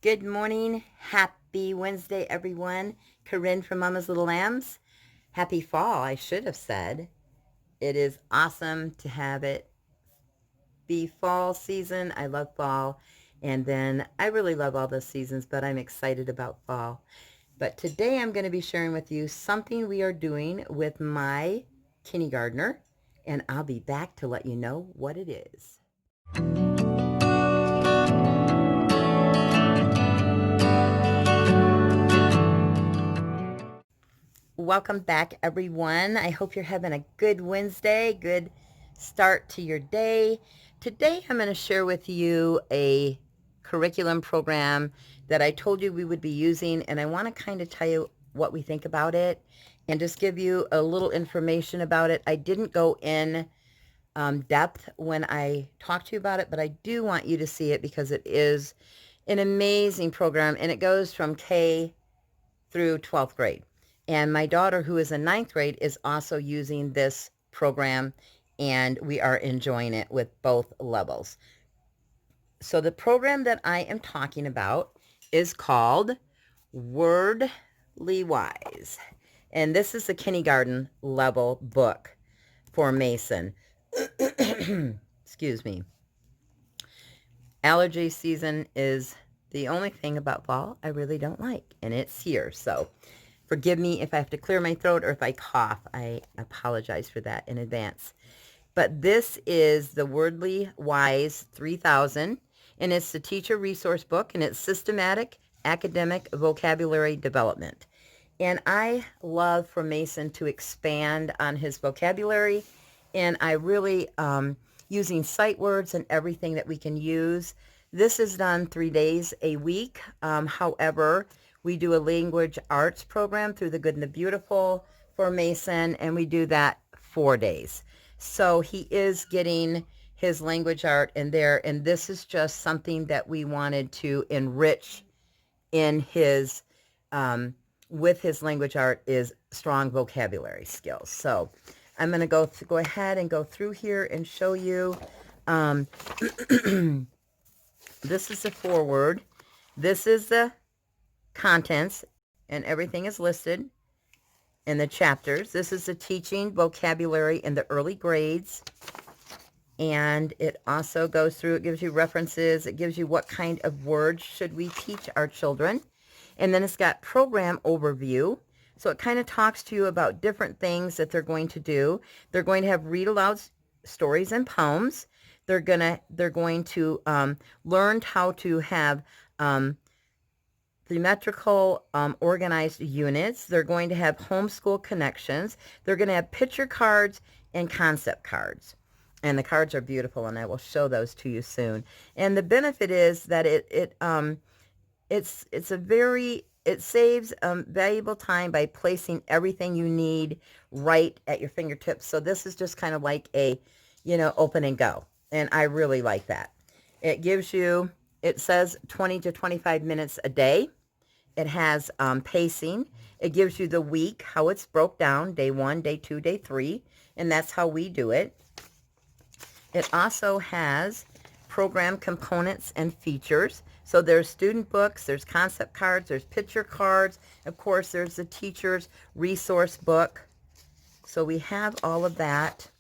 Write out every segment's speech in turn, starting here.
Good morning. Happy Wednesday, everyone. Corinne from Mama's Little Lambs. Happy fall, I should have said. It is awesome to have it be fall season. I love fall. And then I really love all the seasons, but I'm excited about fall. But today I'm going to be sharing with you something we are doing with my kindergartner. And I'll be back to let you know what it is. Welcome back, everyone. I hope you're having a good Wednesday, good start to your day. Today, I'm going to share with you a curriculum program that I told you we would be using, and I want to kind of tell you what we think about it and just give you a little information about it. I didn't go in depth when I talked to you about it, but I do want you to see it because it is an amazing program, and it goes from K through 12th grade. And my daughter, who is in 9th grade, is also using this program, and we are enjoying it with both levels. So the program that I am talking about is called Wordly Wise. And this is the kindergarten level book for Mason. Excuse me. Allergy season is the only thing about fall I really don't like, and it's here. So forgive me if I have to clear my throat or if I cough. I apologize for that in advance. But this is the Wordly Wise 3000, and it's the teacher resource book, and it's systematic academic vocabulary development. And I love for Mason to expand on his vocabulary, and I really, using sight words and everything that we can use. This is done 3 days a week. However, we do a language arts program through the Good and the Beautiful for Mason, and we do that 4 days. So he is getting his language art in there, and this is just something that we wanted to enrich in his, with his language art is strong vocabulary skills. So I'm going to go ahead and go through here and show you. This is the foreword. This is the contents, and everything is listed in the chapters. This is the teaching vocabulary in the early grades. And it also goes through, it gives you references. It gives you what kind of words should we teach our children. And then it's got program overview. So it kind of talks to you about different things that they're going to do. They're going to have read aloud stories and poems. They're going to learn how to have symmetrical organized units. They're going to have homeschool connections. They're going to have picture cards and concept cards. And the cards are beautiful, and I will show those to you soon. And the benefit is that it saves valuable time by placing everything you need right at your fingertips. So this is just kind of like a, open and go. And I really like that. It gives you, it says 20 to 25 minutes a day. It has pacing. It gives you the week, how it's broke down, day 1, day 2, day 3, and that's how we do it. It also has program components and features. So there's student books, there's concept cards, there's picture cards. Of course, there's the teacher's resource book. So we have all of that.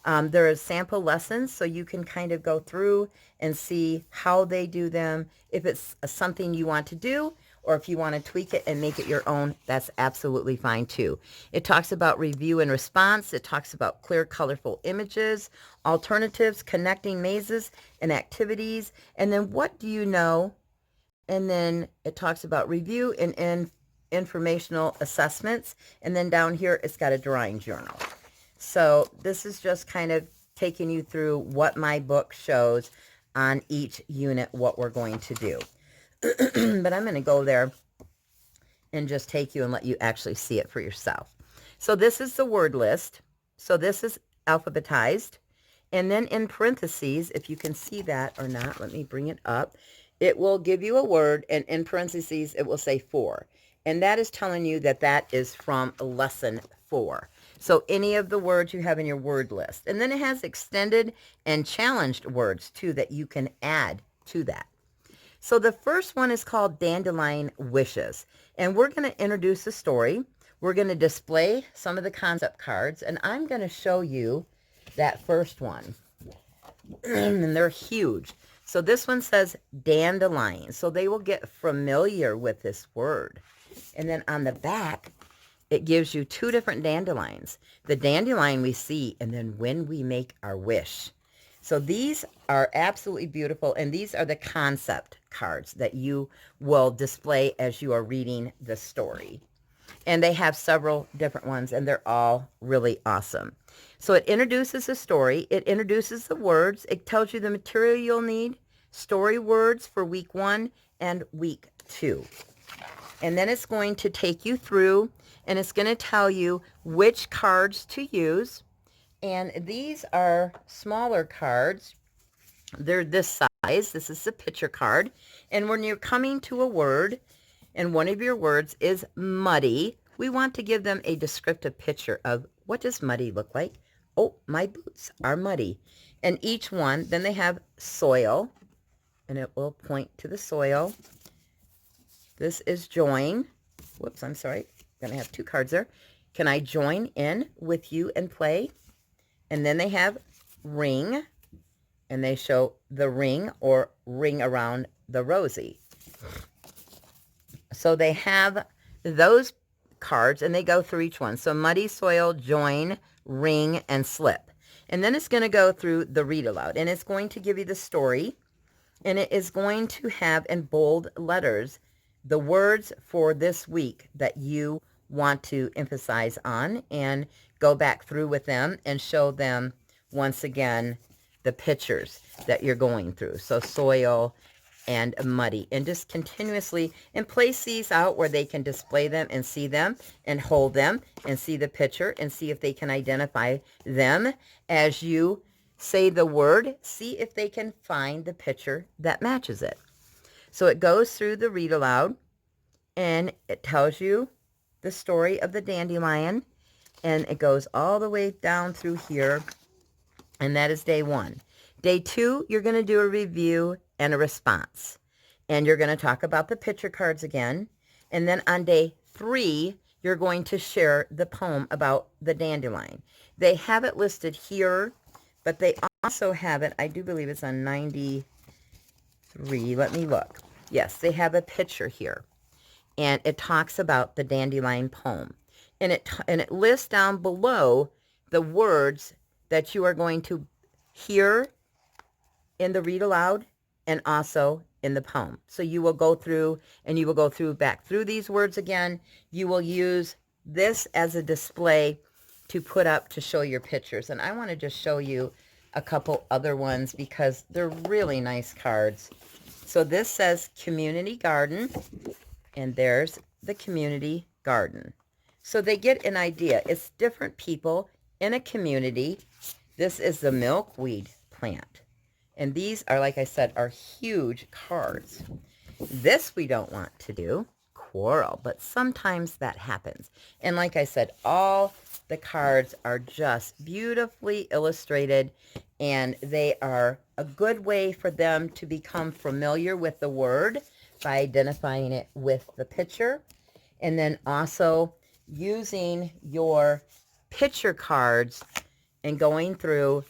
There are sample lessons, so you can kind of go through and see how they do them. If it's something you want to do, or if you want to tweak it and make it your own, that's absolutely fine too. It talks about review and response. It talks about clear, colorful images, alternatives, connecting mazes and activities. And then what do you know? And then it talks about review and informational assessments. And then down here, it's got a drawing journal. So this is just kind of taking you through what my book shows on each unit, what we're going to do. But I'm going to go there and just take you and let you actually see it for yourself. So this is the word list. So this is alphabetized. And then in parentheses, if you can see that or not, let me bring it up. It will give you a word, and in parentheses, it will say 4. And that is telling you that that is from lesson 4. So any of the words you have in your word list. And then it has extended and challenged words, too, that you can add to that. So the first one is called Dandelion Wishes. And we're going to introduce a story. We're going to display some of the concept cards. And I'm going to show you that first one. And they're huge. So this one says dandelion. So they will get familiar with this word. And then on the back, it gives you two different dandelions. The dandelion we see, and then when we make our wish. So these are absolutely beautiful, and these are the concept cards that you will display as you are reading the story. And they have several different ones, and they're all really awesome. So it introduces the story. It introduces the words. It tells you the material you'll need, story words for week 1 and week 2. And then it's going to take you through, and it's going to tell you which cards to use. And these are smaller cards. They're this size. This is a picture card. And when you're coming to a word, and one of your words is muddy, we want to give them a descriptive picture of what does muddy look like. Oh, my boots are muddy. And each one, then they have soil, and it will point to the soil. This is join. Whoops, I'm sorry. I'm going to have 2 cards there. Can I join in with you and play? And then they have ring, and they show the ring or ring around the rosy. So they have those cards, and they go through each one. So muddy, soil, join, ring, and slip. And then it's going to go through the read aloud, and it's going to give you the story, and it is going to have in bold letters the words for this week that you want to emphasize on, and go back through with them and show them once again the pictures that you're going through. So soil and muddy, and just continuously, and place these out where they can display them and see them and hold them and see the picture and see if they can identify them as you say the word. See if they can find the picture that matches it. So it goes through the read aloud, and it tells you the story of the dandelion, and it goes all the way down through here, and that is day 1. Day 2, you're going to do a review and a response, and you're going to talk about the picture cards again, and then on day 3, you're going to share the poem about the dandelion. They have it listed here, but they also have it, I do believe it's on 93. Let me look. Yes, they have a picture here, and it talks about the dandelion poem, and it lists down below the words that you are going to hear in the read aloud and also in the poem. So you will go through, and you will go through back through these words again. You will use this as a display to put up to show your pictures. And I want to just show you a couple other ones because they're really nice cards. So this says community garden, and there's the community garden. So they get an idea. It's different people in a community. This is the milkweed plant. And these are, like I said, are huge cards. This we don't want to do, quarrel, but sometimes that happens. And like I said, all the cards are just beautifully illustrated, and they are a good way for them to become familiar with the word by identifying it with the picture, and then also using your picture cards and going through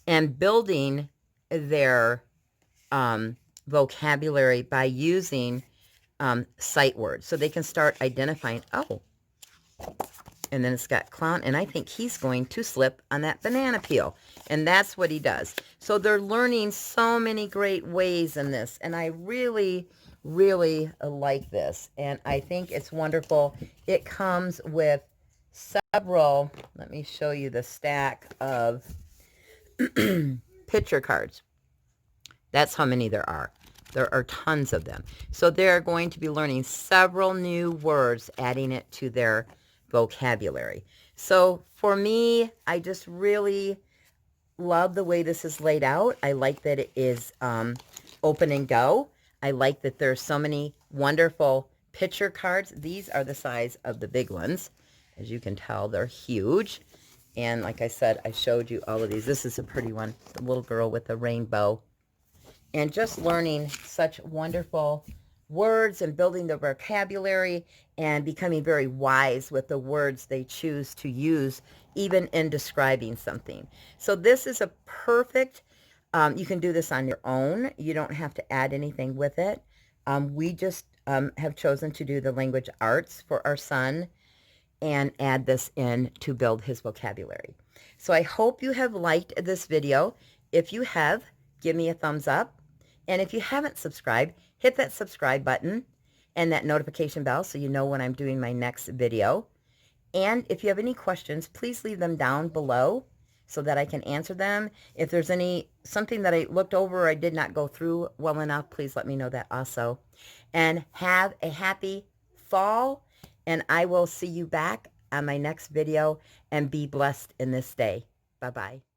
and building their vocabulary by using sight words. So they can start identifying, oh, and then it's got clown, and I think he's going to slip on that banana peel. And that's what he does. So they're learning so many great ways in this, and I really, really like this. And I think it's wonderful. It comes with several, let me show you the stack of picture cards. That's how many there are. There are tons of them. So they're going to be learning several new words, adding it to their vocabulary. So for me, I just really love the way this is laid out. I like that it is open and go. I like that there's so many wonderful picture cards. These are the size of the big ones. As you can tell, they're huge. And like I said, I showed you all of these. This is a pretty one. The little girl with the rainbow. and just learning such wonderful words and building the vocabulary and becoming very wise with the words they choose to use even in describing something. So this is a perfect, you can do this on your own. You don't have to add anything with it. We just have chosen to do the language arts for our son and add this in to build his vocabulary. So I hope you have liked this video. If you have, give me a thumbs up. And if you haven't subscribed, hit that subscribe button and that notification bell so you know when I'm doing my next video. And if you have any questions, please leave them down below so that I can answer them. If there's something that I looked over or I did not go through well enough, please let me know that also. And have a happy fall, and I will see you back on my next video, and be blessed in this day. Bye-bye.